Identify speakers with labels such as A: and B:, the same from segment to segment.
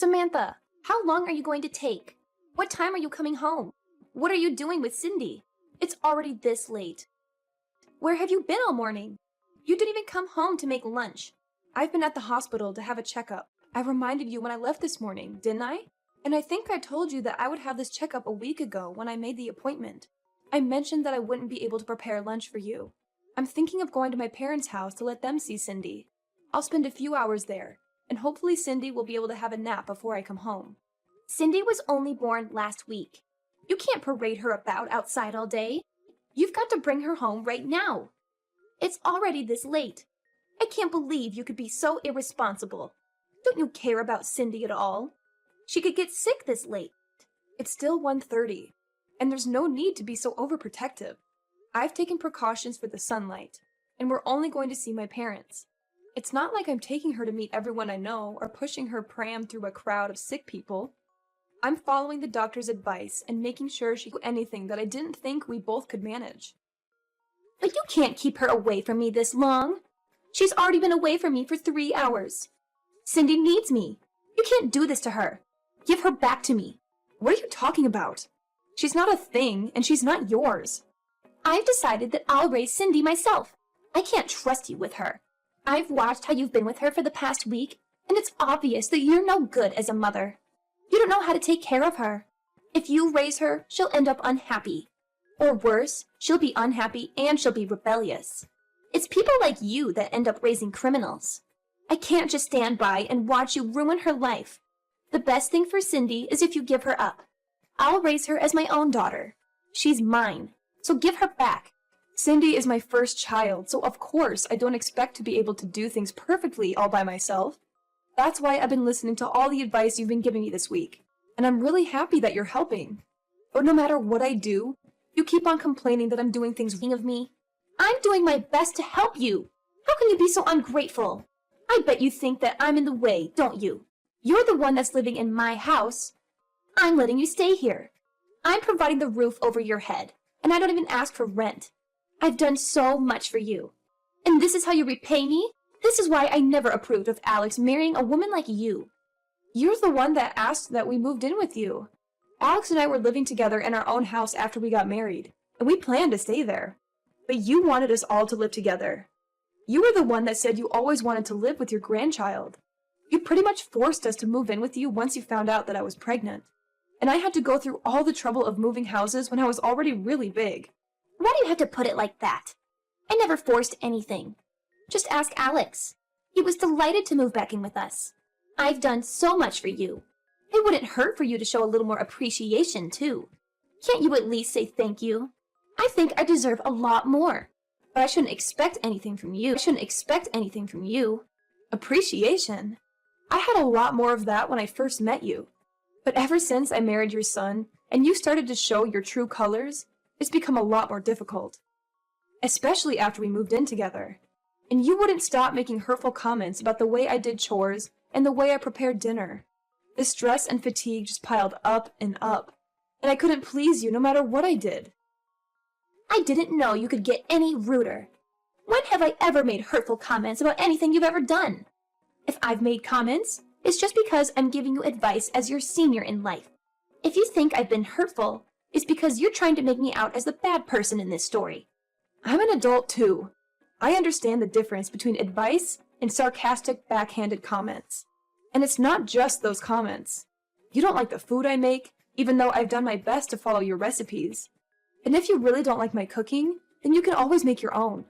A: Samantha, how long are you going to take? What time are you coming home? What are you doing with Cindy? It's already this late. Where have you been all morning? You didn't even come home to make lunch. I've been at the hospital to have a checkup. I reminded you when I left this morning, didn't I? And I think I told you that I would have this checkup a week ago when I made the appointment. I mentioned that I wouldn't be able to prepare lunch for you. I'm thinking of going to my parents' house to let them see Cindy. I'll spend a few hours there, and hopefully Cindy will be able to have a nap before I come home. Cindy was only born last week. You can't parade her about outside all day. You've got to bring her home right now. It's already this late. I can't believe you could be so irresponsible. Don't you care about Cindy at all? She could get sick this late. It's still 1:30, and there's no need to be so overprotective. I've taken precautions for the sunlight, and we're only going to see my parents. It's not like I'm taking her to meet everyone I know or pushing her pram through a crowd of sick people. I'm following the doctor's advice and making sure she could do anything that I didn't think we both could manage. But you can't keep her away from me this long. She's already been away from me for 3 hours. Cindy needs me. You can't do this to her. Give her back to me. What are you talking about? She's not a thing, and she's not yours. I've decided that I'll raise Cindy myself. I can't trust you with her. I've watched how you've been with her for the past week, and it's obvious that you're no good as a mother. You don't know how to take care of her. If you raise her, she'll end up unhappy. Or worse, she'll be unhappy and she'll be rebellious. It's people like you that end up raising criminals. I can't just stand by and watch you ruin her life. The best thing for Cindy is if you give her up. I'll raise her as my own daughter. She's mine, so give her back. Cindy is my first child, so of course I don't expect to be able to do things perfectly all by myself. That's why I've been listening to all the advice you've been giving me this week, and I'm really happy that you're helping. But no matter what I do, you keep on complaining that I'm doing things wrong of me. I'm doing my best to help you. How can you be so ungrateful? I bet you think that I'm in the way, don't you? You're the one that's living in my house. I'm letting you stay here. I'm providing the roof over your head, and I don't even ask for rent. I've done so much for you. And this is how you repay me? This is why I never approved of Alex marrying a woman like you. You're the one that asked that we moved in with you. Alex and I were living together in our own house after we got married, and we planned to stay there. But you wanted us all to live together. You were the one that said you always wanted to live with your grandchild. You pretty much forced us to move in with you once you found out that I was pregnant. And I had to go through all the trouble of moving houses when I was already really big. Why do you have to put it like that? I never forced anything. Just ask Alex. He was delighted to move back in with us. I've done so much for you. It wouldn't hurt for you to show a little more appreciation, too. Can't you at least say thank you? I think I deserve a lot more. But I shouldn't expect anything from you. Appreciation? I had a lot more of that when I first met you. But ever since I married your son, and you started to show your true colors, it's become a lot more difficult. Especially after we moved in together. And you wouldn't stop making hurtful comments about the way I did chores and the way I prepared dinner. The stress and fatigue just piled up, and I couldn't please you no matter what I did. I didn't know you could get any ruder. When have I ever made hurtful comments about anything you've ever done? If I've made comments, it's just because I'm giving you advice as your senior in life. If you think I've been hurtful, it's because you're trying to make me out as the bad person in this story. I'm an adult too. I understand the difference between advice and sarcastic, backhanded comments. And it's not just those comments. You don't like the food I make, even though I've done my best to follow your recipes. And if you really don't like my cooking, then you can always make your own.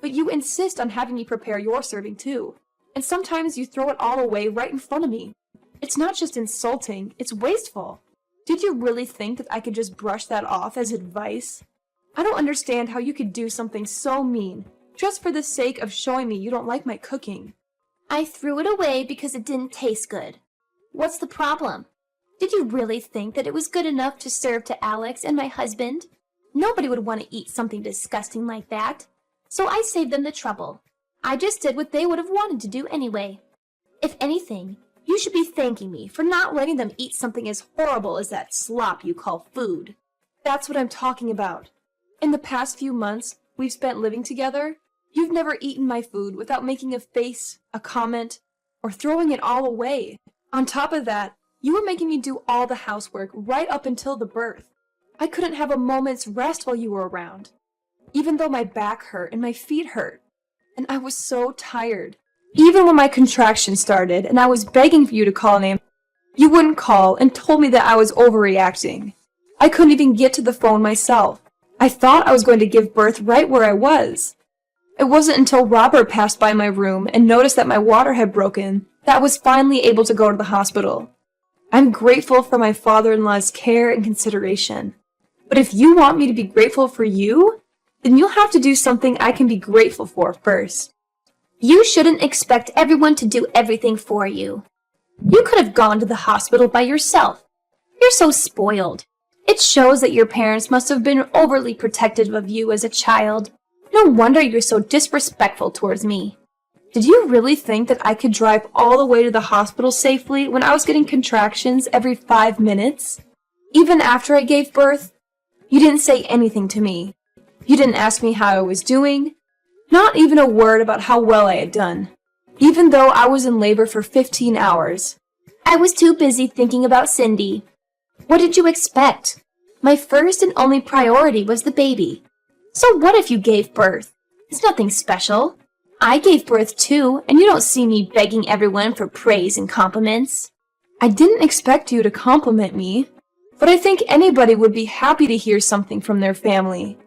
A: But you insist on having me prepare your serving too. And sometimes you throw it all away right in front of me. It's not just insulting, it's wasteful. Did you really think that I could just brush that off as advice? I don't understand how you could do something so mean, just for the sake of showing me you don't like my cooking. I threw it away because it didn't taste good. What's the problem? Did you really think that it was good enough to serve to Alex and my husband? Nobody would want to eat something disgusting like that. So I saved them the trouble. I just did what they would have wanted to do anyway. If anything, you should be thanking me for not letting them eat something as horrible as that slop you call food. That's what I'm talking about. In the past few months we've spent living together, you've never eaten my food without making a face, a comment, or throwing it all away. On top of that, you were making me do all the housework right up until the birth. I couldn't have a moment's rest while you were around, even though my back hurt and my feet hurt, and I was so tired. Even when my contractions started and I was begging for you to call an ambulance, you wouldn't call and told me that I was overreacting. I couldn't even get to the phone myself. I thought I was going to give birth right where I was. It wasn't until Robert passed by my room and noticed that my water had broken that I was finally able to go to the hospital. I'm grateful for my father-in-law's care and consideration. But if you want me to be grateful for you, then you'll have to do something I can be grateful for first.
B: You shouldn't expect everyone to do everything for you. You could have gone to the hospital by yourself. You're so spoiled. It shows that your parents must have been overly protective of you as a child. No wonder you're so disrespectful towards me.
A: Did you really think that I could drive all the way to the hospital safely when I was getting contractions every 5 minutes? Even after I gave birth? You didn't say anything to me. You didn't ask me how I was doing. Not even a word about how well I had done. Even though I was in labor for 15 hours.
B: I was too busy thinking about Cindy. What did you expect? My first and only priority was the baby. So what if you gave birth? It's nothing special. I gave birth too, and you don't see me begging everyone for praise and compliments.
A: I didn't expect you to compliment me, but I think anybody would be happy to hear something from their family,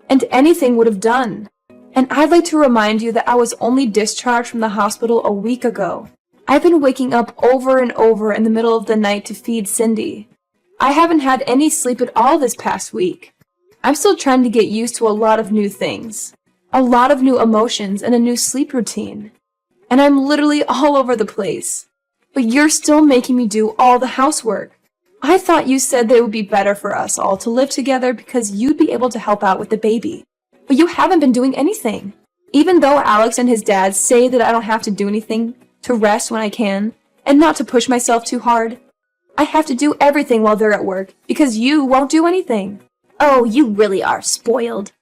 A: and anything would have done. And I'd like to remind you that I was only discharged from the hospital a week ago. I've been waking up over and over in the middle of the night to feed Cindy. I haven't had any sleep at all this past week. I'm still trying to get used to a lot of new things, a lot of new emotions, and a new sleep routine. And I'm literally all over the place. But you're still making me do all the housework. I thought you said that it would be better for us all to live together because you'd be able to help out with the baby. But you haven't been doing anything. Even though Alex and his dad say that I don't have to do anything, to rest when I can, and not to push myself too hard, I have to do everything while they're at work because you won't do anything.
B: Oh, you really are spoiled.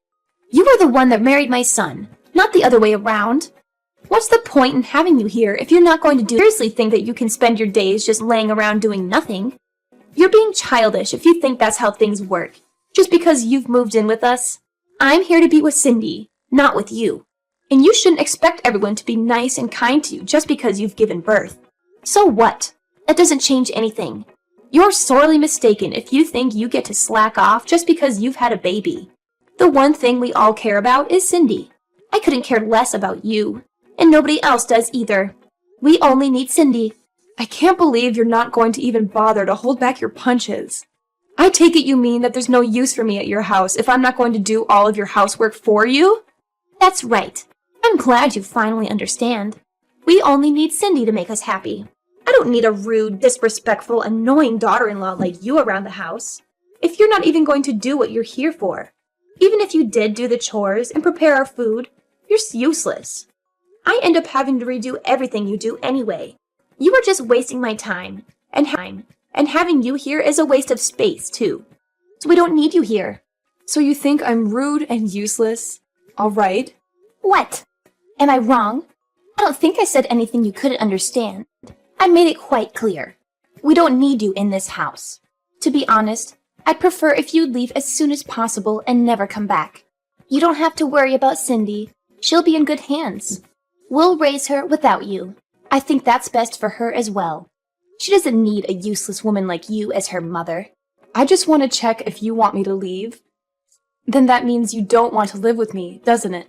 B: You are the one that married my son, not the other way around. What's the point in having you here if you're not going to seriously think that you can spend your days just laying around doing nothing? You're being childish if you think that's how things work, just because you've moved in with us. I'm here to be with Cindy, not with you. And you shouldn't expect everyone to be nice and kind to you just because you've given birth. So what? That doesn't change anything. You're sorely mistaken if you think you get to slack off just because you've had a baby. The one thing we all care about is Cindy. I couldn't care less about you, and nobody else does either. We only need Cindy.
A: I can't believe you're not going to even bother to hold back your punches. I take it you mean that there's no use for me at your house if I'm not going to do all of your housework for you?
B: That's right. I'm glad you finally understand. We only need Cindy to make us happy. I don't need a rude, disrespectful, annoying daughter-in-law like you around the house. If you're not even going to do what you're here for. Even if you did do the chores and prepare our food, you're useless. I end up having to redo everything you do anyway. You are just wasting my time, and having you here is a waste of space, too. So we don't need you here.
A: So you think I'm rude and useless? All right.
B: What? Am I wrong? I don't think I said anything you couldn't understand. I made it quite clear. We don't need you in this house. To be honest, I'd prefer if you'd leave as soon as possible and never come back. You don't have to worry about Cindy. She'll be in good hands. We'll raise her without you. I think that's best for her as well. She doesn't need a useless woman like you as her mother.
A: I just want to check if you want me to leave. Then that means you don't want to live with me, doesn't it?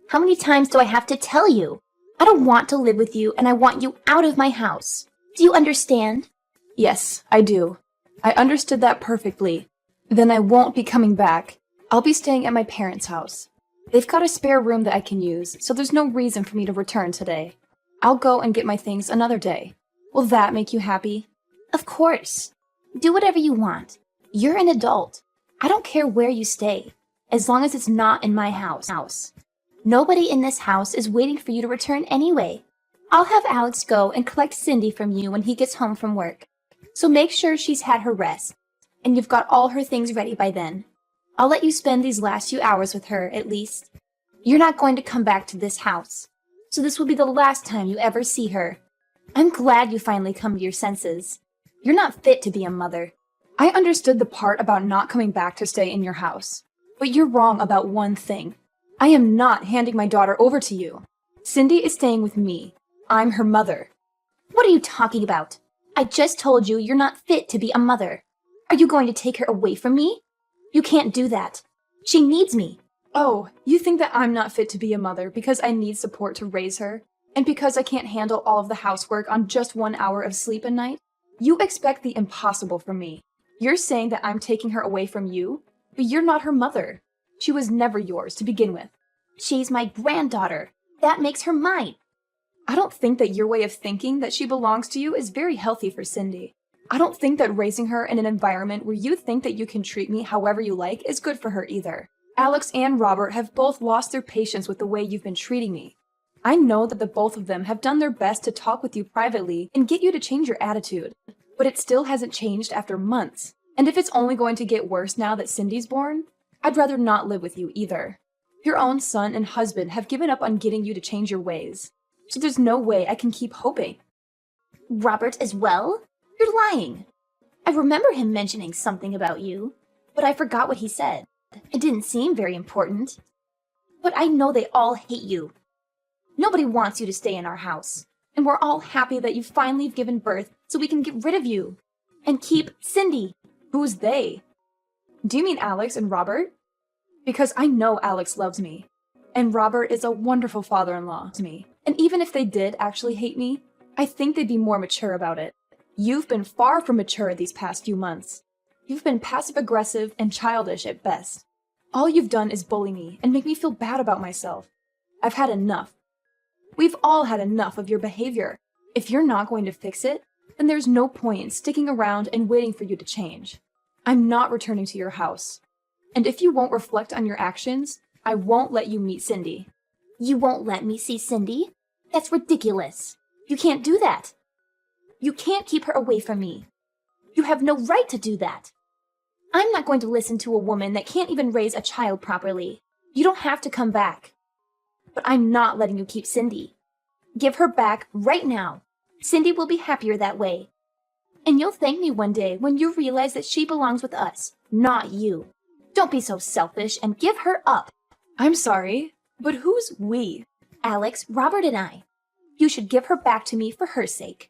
B: How many times do I have to tell you? I don't want to live with you and I want you out of my house. Do you understand?
A: Yes, I do. I understood that perfectly. Then I won't be coming back. I'll be staying at my parents' house. They've got a spare room that I can use, so there's no reason for me to return today. I'll go and get my things another day. Will that make you happy?
B: Of course. Do whatever you want. You're an adult. I don't care where you stay, as long as it's not in my house. Nobody in this house is waiting for you to return anyway. I'll have Alex go and collect Cindy from you when he gets home from work. So make sure she's had her rest, and you've got all her things ready by then. I'll let you spend these last few hours with her, at least. You're not going to come back to this house, so this will be the last time you ever see her. I'm glad you finally come to your senses. You're not fit to be a mother.
C: I understood the part about not coming back to stay in your house. But you're wrong about one thing. I am not handing my daughter over to you. Cindy is staying with me. I'm her mother.
B: What are you talking about? I just told you you're not fit to be a mother. Are you going to take her away from me? You can't do that. She needs me.
C: Oh, you think that I'm not fit to be a mother because I need support to raise her? And because I can't handle all of the housework on just 1 hour of sleep a night? You expect the impossible from me. You're saying that I'm taking her away from you, but you're not her mother. She was never yours to begin with.
B: She's my granddaughter. That makes her mine.
C: I don't think that your way of thinking that she belongs to you is very healthy for Cindy. I don't think that raising her in an environment where you think that you can treat me however you like is good for her either. Alex and Robert have both lost their patience with the way you've been treating me. I know that the both of them have done their best to talk with you privately and get you to change your attitude, but it still hasn't changed after months. And if it's only going to get worse now that Cindy's born, I'd rather not live with you either. Your own son and husband have given up on getting you to change your ways, so there's no way I can keep hoping.
B: Robert as well? You're lying. I remember him mentioning something about you, but I forgot what he said. It didn't seem very important. But I know they all hate you. Nobody wants you to stay in our house, and we're all happy that you finally have given birth so we can get rid of you and keep Cindy.
C: Who's they? Do you mean Alex and Robert? Because I know Alex loves me, and Robert is a wonderful father-in-law to me. And even if they did actually hate me, I think they'd be more mature about it. You've been far from mature these past few months. You've been passive-aggressive and childish at best. All you've done is bully me and make me feel bad about myself. I've had enough. We've all had enough of your behavior. If you're not going to fix it, then there's no point in sticking around and waiting for you to change. I'm not returning to your house. And if you won't reflect on your actions, I won't let you meet Cindy.
B: You won't let me see Cindy? That's ridiculous. You can't do that. You can't keep her away from me. You have no right to do that. I'm not going to listen to a woman that can't even raise a child properly. You don't have to come back. But I'm not letting you keep Cindy. Give her back right now. Cindy will be happier that way. And you'll thank me one day when you realize that she belongs with us, not you. Don't be so selfish and give her up.
C: I'm sorry, but who's we?
B: Alex, Robert, and I. You should give her back to me for her sake.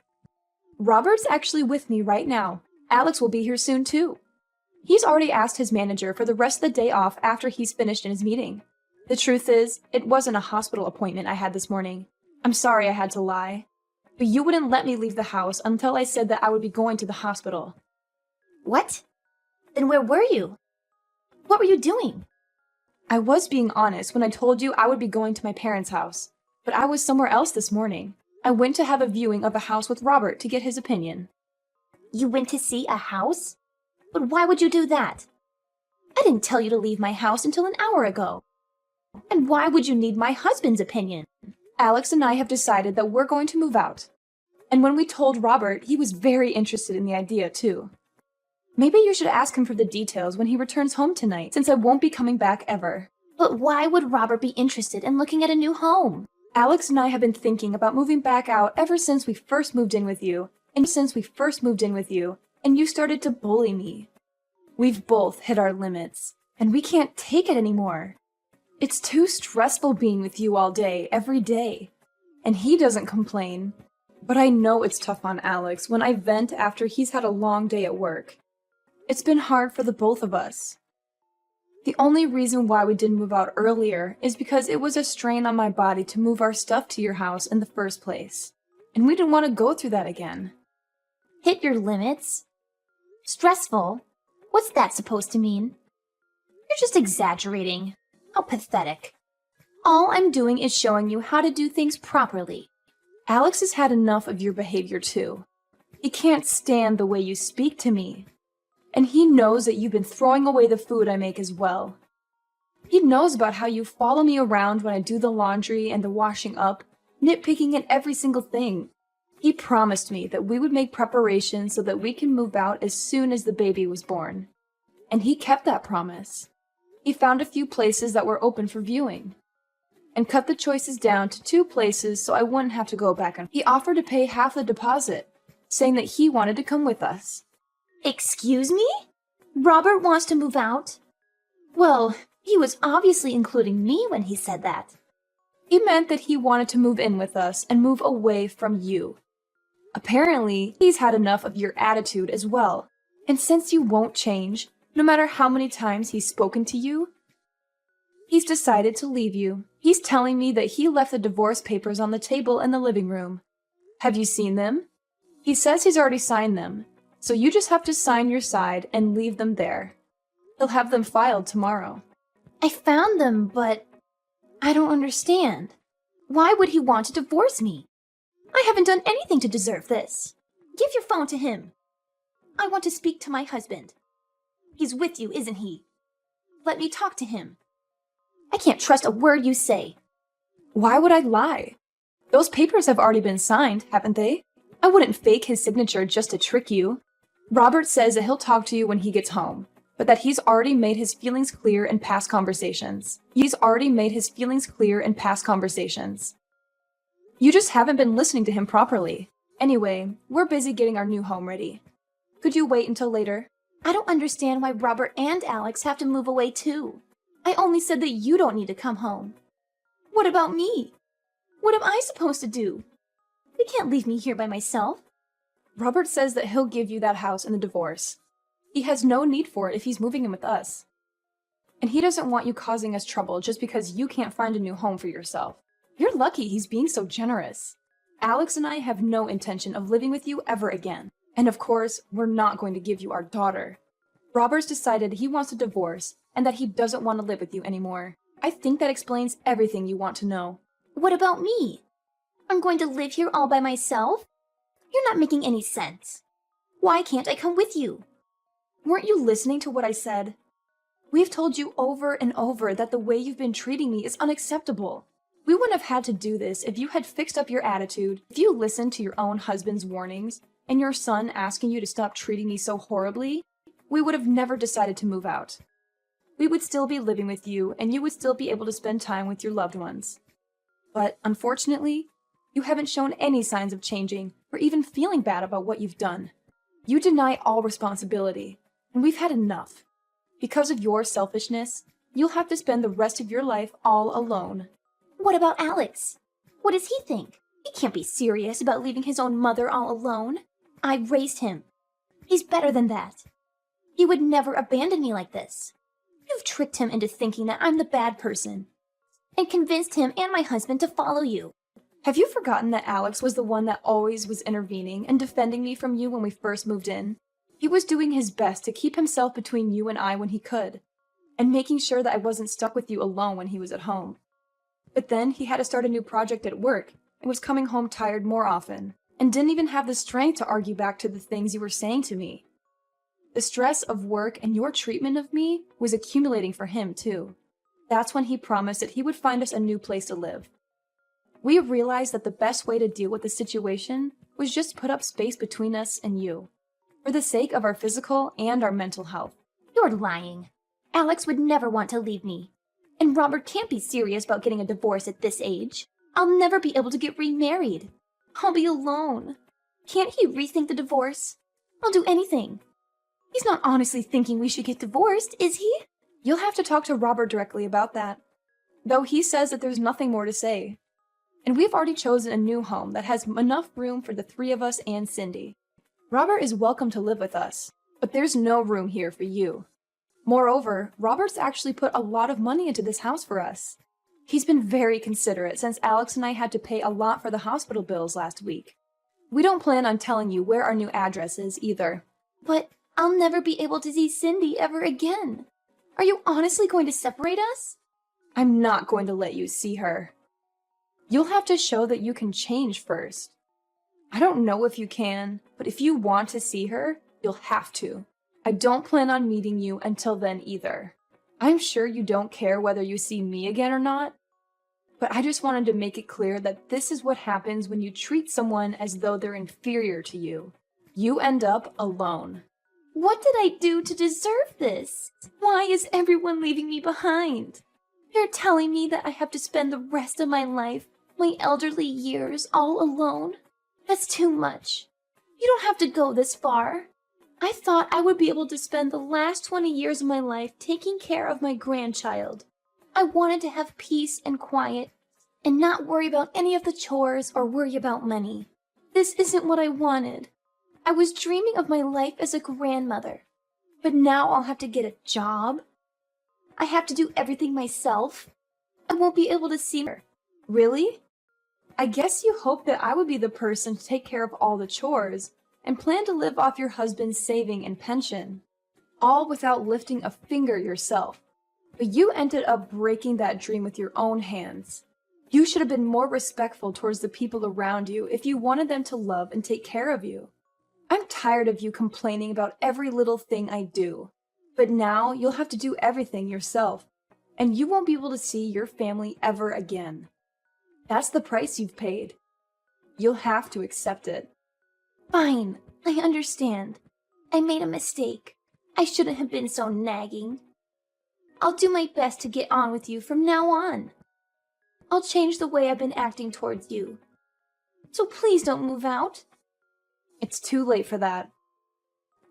C: Robert's actually with me right now. Alex will be here soon too. He's already asked his manager for the rest of the day off after he's finished in his meeting. The truth is, it wasn't a hospital appointment I had this morning. I'm sorry I had to lie. But you wouldn't let me leave the house until I said that I would be going to the hospital.
B: What? Then where were you? What were you doing?
C: I was being honest when I told you I would be going to my parents' house, but I was somewhere else this morning. I went to have a viewing of a house with Robert to get his opinion.
B: You went to see a house? But why would you do that? I didn't tell you to leave my house until an hour ago. And why would you need my husband's opinion?
C: Alex and I have decided that we're going to move out. And when we told Robert, he was very interested in the idea too. Maybe you should ask him for the details when he returns home tonight, since I won't be coming back ever.
B: But why would Robert be interested in looking at a new home?
C: Alex and I have been thinking about moving back out ever since we first moved in with you, and you started to bully me. We've both hit our limits, and we can't take it anymore. It's too stressful being with you all day, every day. And he doesn't complain. But I know it's tough on Alex when I vent after he's had a long day at work. It's been hard for the both of us. The only reason why we didn't move out earlier is because it was a strain on my body to move our stuff to your house in the first place. And we didn't want to go through that again.
B: Hit your limits? Stressful? What's that supposed to mean? You're just exaggerating. How pathetic. All I'm doing is showing you how to do things properly.
C: Alex has had enough of your behavior too. He can't stand the way you speak to me. And he knows that you've been throwing away the food I make as well. He knows about how you follow me around when I do the laundry and the washing up, nitpicking at every single thing. He promised me that we would make preparations so that we can move out as soon as the baby was born. And he kept that promise. He found a few places that were open for viewing. and cut the choices down to 2 places so I wouldn't have to go back. And he offered to pay half the deposit, saying that he wanted to come with us.
B: Excuse me? Robert wants to move out? Well, he was obviously including me when he said that.
C: He meant that he wanted to move in with us and move away from you. Apparently, he's had enough of your attitude as well. And since you won't change, no matter how many times he's spoken to you, he's decided to leave you. He's telling me that he left the divorce papers on the table in the living room. Have you seen them? He says he's already signed them, so you just have to sign your side and leave them there. He'll have them filed tomorrow.
B: I found them, but I don't understand. Why would he want to divorce me? I haven't done anything to deserve this. Give your phone to him. I want to speak to my husband. He's with you, isn't he? Let me talk to him. I can't trust a word you say.
C: Why would I lie? Those papers have already been signed, haven't they? I wouldn't fake his signature just to trick you. Robert says that he'll talk to you when he gets home, but that he's already made his feelings clear in past conversations. You just haven't been listening to him properly. Anyway, we're busy getting our new home ready. Could you wait until later?
B: I don't understand why Robert and Alex have to move away too. I only said that you don't need to come home. What about me? What am I supposed to do? You can't leave me here by myself.
C: Robert says that he'll give you that house in the divorce. He has no need for it if he's moving in with us. And he doesn't want you causing us trouble just because you can't find a new home for yourself. You're lucky he's being so generous. Alex and I have no intention of living with you ever again. And of course, we're not going to give you our daughter. Robert's decided he wants a divorce and that he doesn't want to live with you anymore. I think that explains everything you want to know.
B: What about me? I'm going to live here all by myself? You're not making any sense. Why can't I come with you?
C: Weren't you listening to what I said? We've told you over and over that the way you've been treating me is unacceptable. We wouldn't have had to do this if you had fixed up your attitude, if you listened to your own husband's warnings, and your son asking you to stop treating me so horribly. We would have never decided to move out. We would still be living with you, and you would still be able to spend time with your loved ones. But unfortunately, you haven't shown any signs of changing or even feeling bad about what you've done. You deny all responsibility, and we've had enough. Because of your selfishness, you'll have to spend the rest of your life all alone.
B: What about Alex? What does he think? He can't be serious about leaving his own mother all alone. I raised him. He's better than that. He would never abandon me like this. You've tricked him into thinking that I'm the bad person, and convinced him and my husband to follow you.
C: Have you forgotten that Alex was the one that always was intervening and defending me from you when we first moved in? He was doing his best to keep himself between you and I when he could, and making sure that I wasn't stuck with you alone when he was at home. But then he had to start a new project at work, and was coming home tired more often, and didn't even have the strength to argue back to the things you were saying to me. The stress of work and your treatment of me was accumulating for him, too. That's when he promised that he would find us a new place to live. We realized that the best way to deal with the situation was just put up space between us and you, for the sake of our physical and our mental health.
B: You're lying. Alex would never want to leave me. And Robert can't be serious about getting a divorce at this age. I'll never be able to get remarried. I'll be alone. Can't he rethink the divorce? I'll do anything. He's not honestly thinking we should get divorced, is he?
C: You'll have to talk to Robert directly about that. Though he says that there's nothing more to say. And we've already chosen a new home that has enough room for the 3 of us and Cindy. Robert is welcome to live with us, but there's no room here for you. Moreover, Robert's actually put a lot of money into this house for us. He's been very considerate since Alex and I had to pay a lot for the hospital bills last week. We don't plan on telling you where our new address is either.
B: But I'll never be able to see Cindy ever again. Are you honestly going to separate us?
C: I'm not going to let you see her. You'll have to show that you can change first. I don't know if you can, but if you want to see her, you'll have to. I don't plan on meeting you until then either. I'm sure you don't care whether you see me again or not, but I just wanted to make it clear that this is what happens when you treat someone as though they're inferior to you. You end up alone.
B: What did I do to deserve this? Why is everyone leaving me behind? You're telling me that I have to spend the rest of my life, my elderly years, all alone? That's too much. You don't have to go this far. I thought I would be able to spend the last 20 years of my life taking care of my grandchild. I wanted to have peace and quiet, and not worry about any of the chores or worry about money. This isn't what I wanted. I was dreaming of my life as a grandmother, but now I'll have to get a job. I have to do everything myself. I won't be able to see her.
C: Really? I guess you hoped that I would be the person to take care of all the chores and plan to live off your husband's saving and pension, all without lifting a finger yourself. But you ended up breaking that dream with your own hands. You should have been more respectful towards the people around you if you wanted them to love and take care of you. I'm tired of you complaining about every little thing I do, but now you'll have to do everything yourself, and you won't be able to see your family ever again. That's the price you've paid. You'll have to accept it.
B: Fine, I understand. I made a mistake. I shouldn't have been so nagging. I'll do my best to get on with you from now on. I'll change the way I've been acting towards you. So please don't move out.
C: It's too late for that.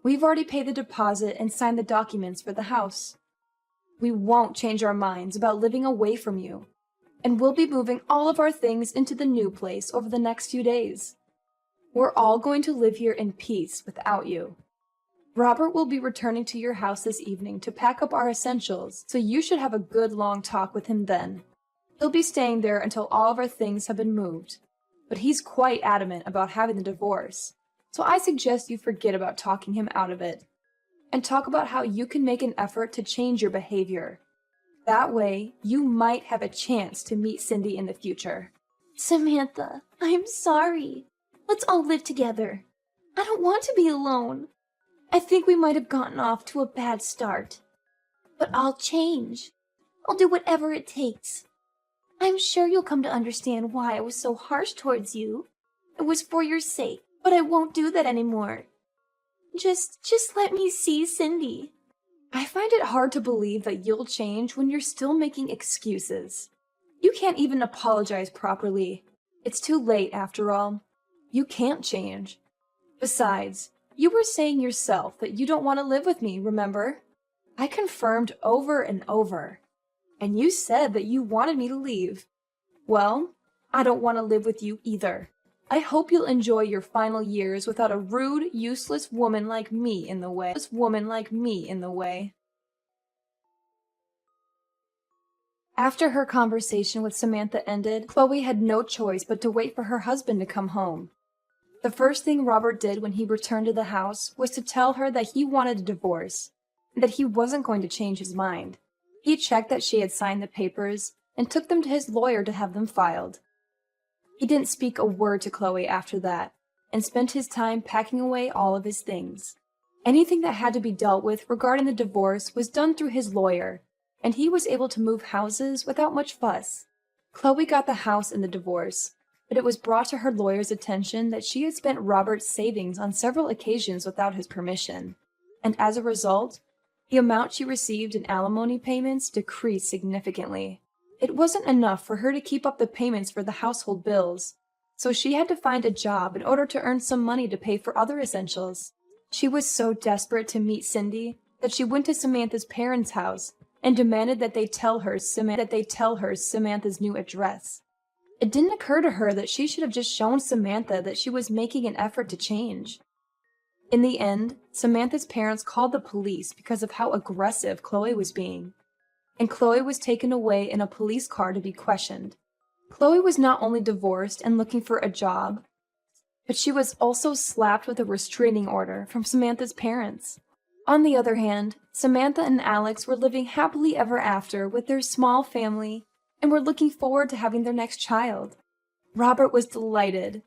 C: We've already paid the deposit and signed the documents for the house. We won't change our minds about living away from you, and we'll be moving all of our things into the new place over the next few days. We're all going to live here in peace without you. Robert will be returning to your house this evening to pack up our essentials, so you should have a good long talk with him then. He'll be staying there until all of our things have been moved, but he's quite adamant about having the divorce, so I suggest you forget about talking him out of it, and talk about how you can make an effort to change your behavior. That way, you might have a chance to meet Cindy in the future.
B: Samantha, I'm sorry. Let's all live together. I don't want to be alone. I think we might have gotten off to a bad start. But I'll change. I'll do whatever it takes. I'm sure you'll come to understand why I was so harsh towards you. It was for your sake, but I won't do that anymore. Just let me see Cindy.
C: I find it hard to believe that you'll change when you're still making excuses. You can't even apologize properly. It's too late, after all. You can't change. Besides, you were saying yourself that you don't want to live with me, remember? I confirmed over and over. And you said that you wanted me to leave. Well, I don't want to live with you either. I hope you'll enjoy your final years without a rude, useless woman like me in the way. After her conversation with Samantha ended, Chloe had no choice but to wait for her husband to come home. The first thing Robert did when he returned to the house was to tell her that he wanted a divorce, and that he wasn't going to change his mind. He checked that she had signed the papers and took them to his lawyer to have them filed. He didn't speak a word to Chloe after that, and spent his time packing away all of his things. Anything that had to be dealt with regarding the divorce was done through his lawyer, and he was able to move houses without much fuss. Chloe got the house in the divorce, but it was brought to her lawyer's attention that she had spent Robert's savings on several occasions without his permission, and as a result, the amount she received in alimony payments decreased significantly. It wasn't enough for her to keep up the payments for the household bills, so she had to find a job in order to earn some money to pay for other essentials. She was so desperate to meet Cindy that she went to Samantha's parents' house and demanded that they tell her Samantha's new address. It didn't occur to her that she should have just shown Samantha that she was making an effort to change. In the end, Samantha's parents called the police because of how aggressive Chloe was being, and Chloe was taken away in a police car to be questioned. Chloe was not only divorced and looking for a job, but she was also slapped with a restraining order from Samantha's parents. On the other hand, Samantha and Alex were living happily ever after with their small family and were looking forward to having their next child. Robert was delighted,